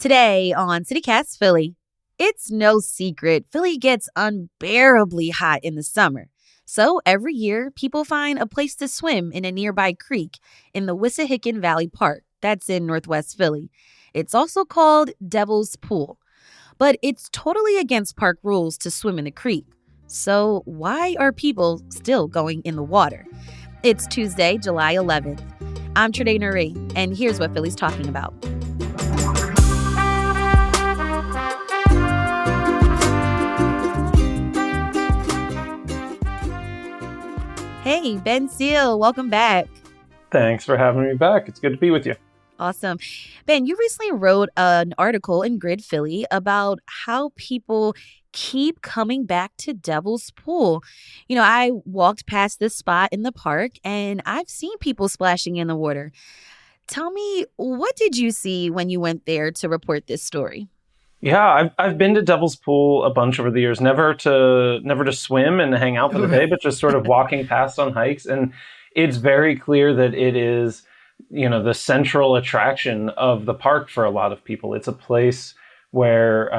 Today on CityCast Philly, it's no secret Philly gets unbearably hot in the summer. So every year, people find a place to swim in a nearby creek in the Wissahickon Valley Park. That's in Northwest Philly. It's also called Devil's Pool, but it's totally against park rules to swim in the creek. So why are people still going in the water? It's Tuesday, July 11th. I'm Tredae Nuri, and here's what Philly's talking about. Hey, Ben Seal, welcome back. Thanks for having me back. It's good to be with you. Awesome. Ben, you recently wrote an article in Grid Philly about how people keep coming back to Devil's Pool. I walked past this spot in the park and I've seen people splashing in the water. Tell me, what did you see when you went there to report this story? Yeah, I've been to Devil's Pool a bunch over the years, never to swim and hang out for the day, but just sort of walking past on hikes. And it's very clear that it is, the central attraction of the park for a lot of people. It's a place where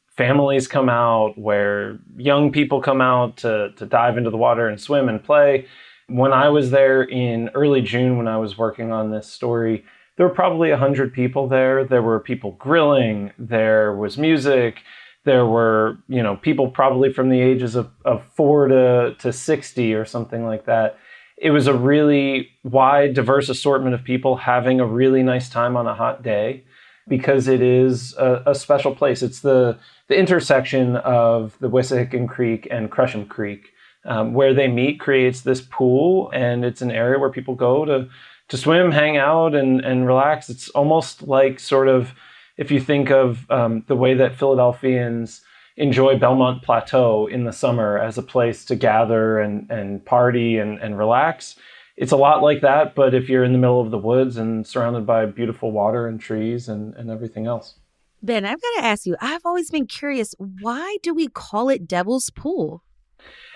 families come out, where young people come out to dive into the water and swim and play. When I was there in early June, when I was working on this story, there were probably 100 people there. There were people grilling. There was music. There were, people probably from the ages of 4 to 60 or something like that. It was a really wide, diverse assortment of people having a really nice time on a hot day because it is a special place. It's the intersection of the Wissahickon Creek and Crusham Creek. Where they meet creates this pool, and it's an area where people go to swim, hang out, and relax. It's almost like sort of, if you think of the way that Philadelphians enjoy Belmont Plateau in the summer as a place to gather and party and relax. It's a lot like that, but if you're in the middle of the woods and surrounded by beautiful water and trees and everything else. Ben, I've got to ask you, I've always been curious, why do we call it Devil's Pool?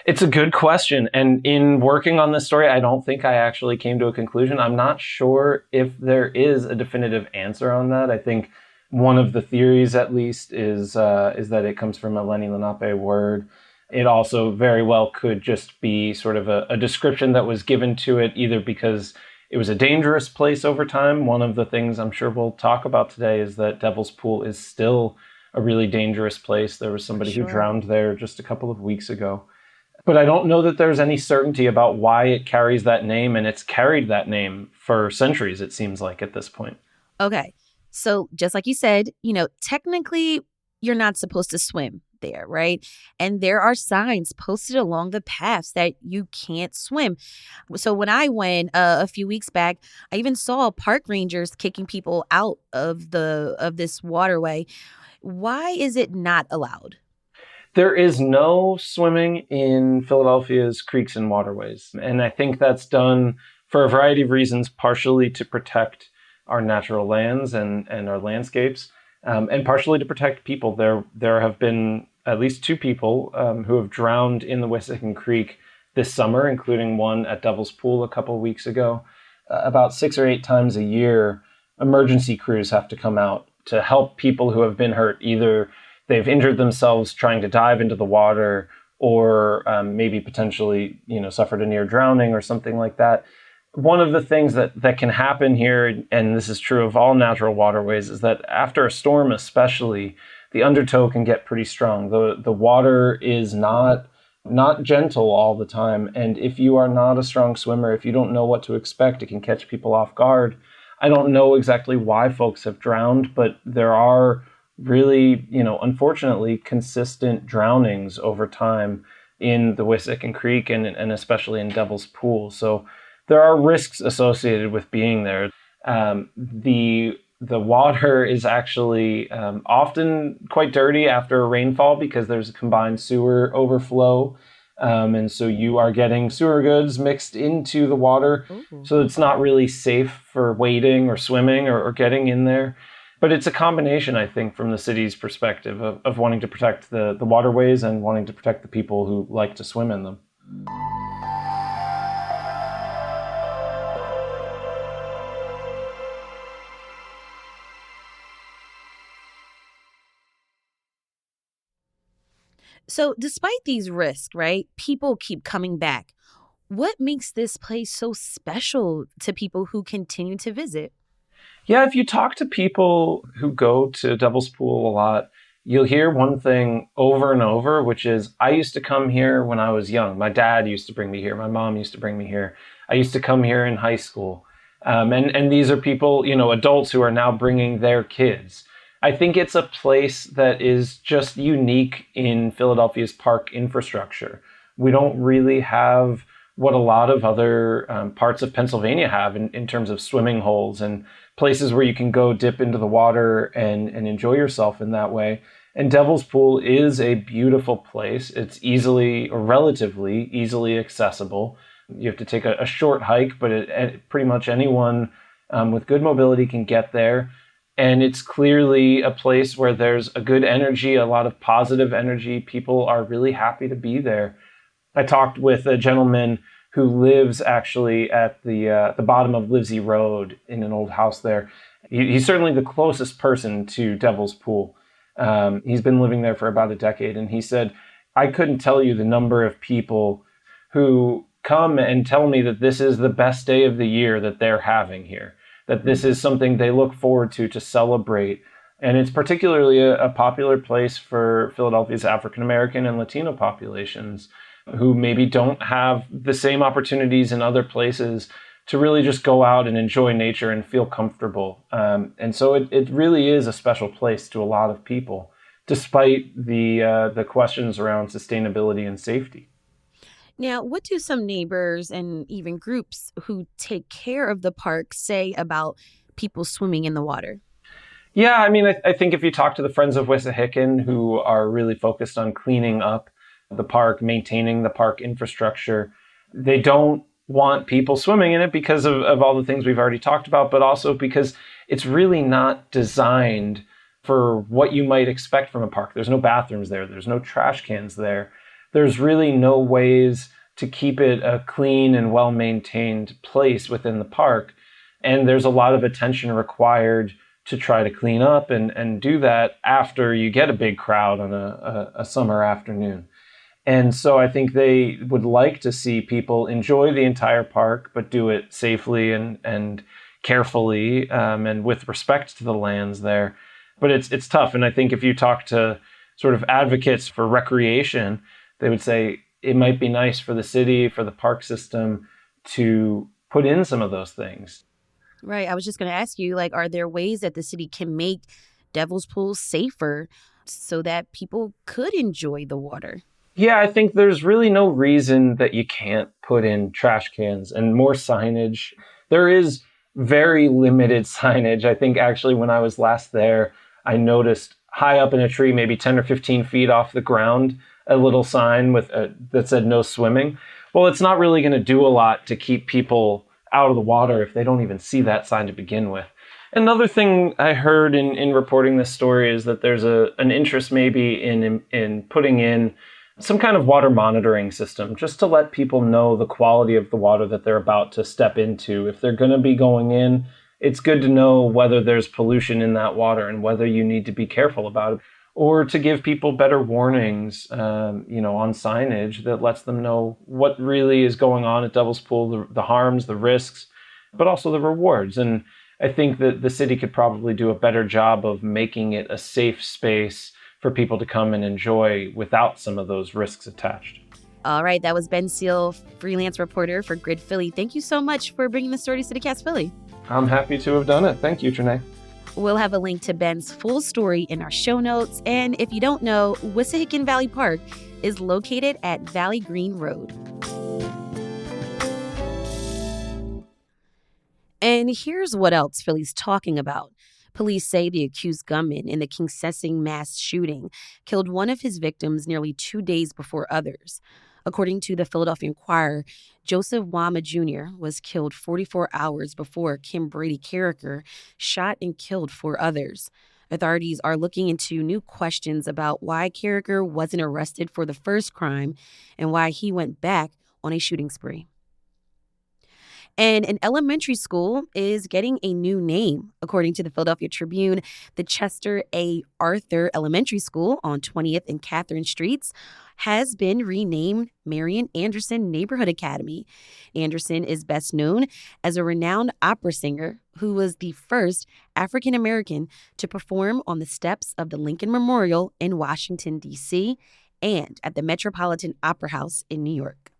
It's a good question. And in working on this story, I don't think I actually came to a conclusion. I'm not sure if there is a definitive answer on that. I think one of the theories, at least, is that it comes from a Lenni Lenape word. It also very well could just be sort of a description that was given to it, either because it was a dangerous place over time. One of the things I'm sure we'll talk about today is that Devil's Pool is still a really dangerous place. There was somebody who drowned there just a couple of weeks ago. But I don't know that there's any certainty about why it carries that name, and it's carried that name for centuries, it seems like, at this point. Okay. So just like you said, technically you're not supposed to swim there, right? And there are signs posted along the paths that you can't swim. So when I went a few weeks back, I even saw park rangers kicking people out of this waterway. Why is it not allowed? There is no swimming in Philadelphia's creeks and waterways. And I think that's done for a variety of reasons, partially to protect our natural lands and our landscapes, and partially to protect people. There have been at least 2 people who have drowned in the Wissahickon Creek this summer, including one at Devil's Pool a couple of weeks ago. About 6 or 8 times a year, emergency crews have to come out to help people who have been hurt. Either they've injured themselves trying to dive into the water, or maybe potentially, suffered a near drowning or something like that. One of the things that can happen here, and this is true of all natural waterways, is that after a storm especially, the undertow can get pretty strong. The water is not gentle all the time. And if you are not a strong swimmer, if you don't know what to expect, it can catch people off guard. I don't know exactly why folks have drowned, but there are really, unfortunately, consistent drownings over time in the Wissahickon Creek and especially in Devil's Pool. So there are risks associated with being there. The water is actually often quite dirty after a rainfall because there's a combined sewer overflow. And so you are getting sewer goods mixed into the water. Ooh. So it's not really safe for wading or swimming or getting in there. But it's a combination, I think, from the city's perspective of wanting to protect the waterways and wanting to protect the people who like to swim in them. So, despite these risks, right, people keep coming back. What makes this place so special to people who continue to visit? Yeah, if you talk to people who go to Devil's Pool a lot, you'll hear one thing over and over, which is I used to come here when I was young. My dad used to bring me here. My mom used to bring me here. I used to come here in high school. And these are people, adults who are now bringing their kids. I think it's a place that is just unique in Philadelphia's park infrastructure. We don't really have what a lot of other parts of Pennsylvania have in terms of swimming holes and places where you can go dip into the water and enjoy yourself in that way. And Devil's Pool is a beautiful place. It's easily or relatively easily accessible. You have to take a short hike, but pretty much anyone with good mobility can get there. And it's clearly a place where there's a good energy, a lot of positive energy. People are really happy to be there. I talked with a gentleman who lives actually at the bottom of Livesey Road in an old house there. He's certainly the closest person to Devil's Pool. He's been living there for about a decade, and he said, I couldn't tell you the number of people who come and tell me that this is the best day of the year that they're having here, that this is something they look forward to celebrate. And it's particularly a popular place for Philadelphia's African American and Latino populations who maybe don't have the same opportunities in other places to really just go out and enjoy nature and feel comfortable. And so it really is a special place to a lot of people, despite the questions around sustainability and safety. Now, what do some neighbors and even groups who take care of the park say about people swimming in the water? Yeah, I mean, I think if you talk to the Friends of Wissahickon, who are really focused on cleaning up the park, maintaining the park infrastructure, they don't want people swimming in it because of all the things we've already talked about, but also because it's really not designed for what you might expect from a park. There's no bathrooms there. There's no trash cans there. There's really no ways to keep it a clean and well-maintained place within the park. And there's a lot of attention required to try to clean up and do that after you get a big crowd on a summer afternoon. And so I think they would like to see people enjoy the entire park, but do it safely and carefully and with respect to the lands there. But it's tough. And I think if you talk to sort of advocates for recreation, they would say it might be nice for the city, for the park system to put in some of those things. Right. I was just going to ask you, like, are there ways that the city can make Devil's Pool safer so that people could enjoy the water? Yeah, I think there's really no reason that you can't put in trash cans and more signage. There is very limited signage. I think actually when I was last there, I noticed high up in a tree, maybe 10 or 15 feet off the ground, a little sign that said no swimming. Well, it's not really going to do a lot to keep people out of the water if they don't even see that sign to begin with. Another thing I heard in reporting this story is that there's an interest maybe in putting in some kind of water monitoring system just to let people know the quality of the water that they're about to step into. If they're going to be going in, it's good to know whether there's pollution in that water and whether you need to be careful about it, or to give people better warnings, on signage that lets them know what really is going on at Devil's Pool, the harms, the risks, but also the rewards. And I think that the city could probably do a better job of making it a safe space for people to come and enjoy without some of those risks attached. All right. That was Ben Seal, freelance reporter for Grid Philly. Thank you so much for bringing the story to CityCast Philly. I'm happy to have done it. Thank you, Trinae. We'll have a link to Ben's full story in our show notes. And if you don't know, Wissahickon Valley Park is located at Valley Green Road. And here's what else Philly's talking about. Police say the accused gunman in the Kingsessing mass shooting killed one of his victims nearly 2 days before others. According to the Philadelphia Inquirer, Joseph Wama Jr. was killed 44 hours before Kim Brady Carricker shot and killed 4 others. Authorities are looking into new questions about why Carricker wasn't arrested for the first crime and why he went back on a shooting spree. And an elementary school is getting a new name. According to the Philadelphia Tribune, the Chester A. Arthur Elementary School on 20th and Catherine Streets has been renamed Marian Anderson Neighborhood Academy. Anderson is best known as a renowned opera singer who was the first African American to perform on the steps of the Lincoln Memorial in Washington, D.C., and at the Metropolitan Opera House in New York.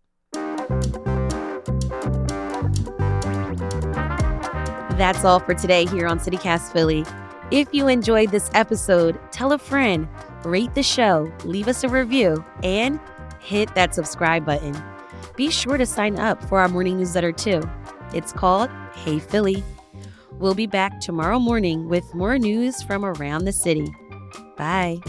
That's all for today here on CityCast Philly. If you enjoyed this episode, tell a friend, rate the show, leave us a review, and hit that subscribe button. Be sure to sign up for our morning newsletter too. It's called Hey Philly. We'll be back tomorrow morning with more news from around the city. Bye.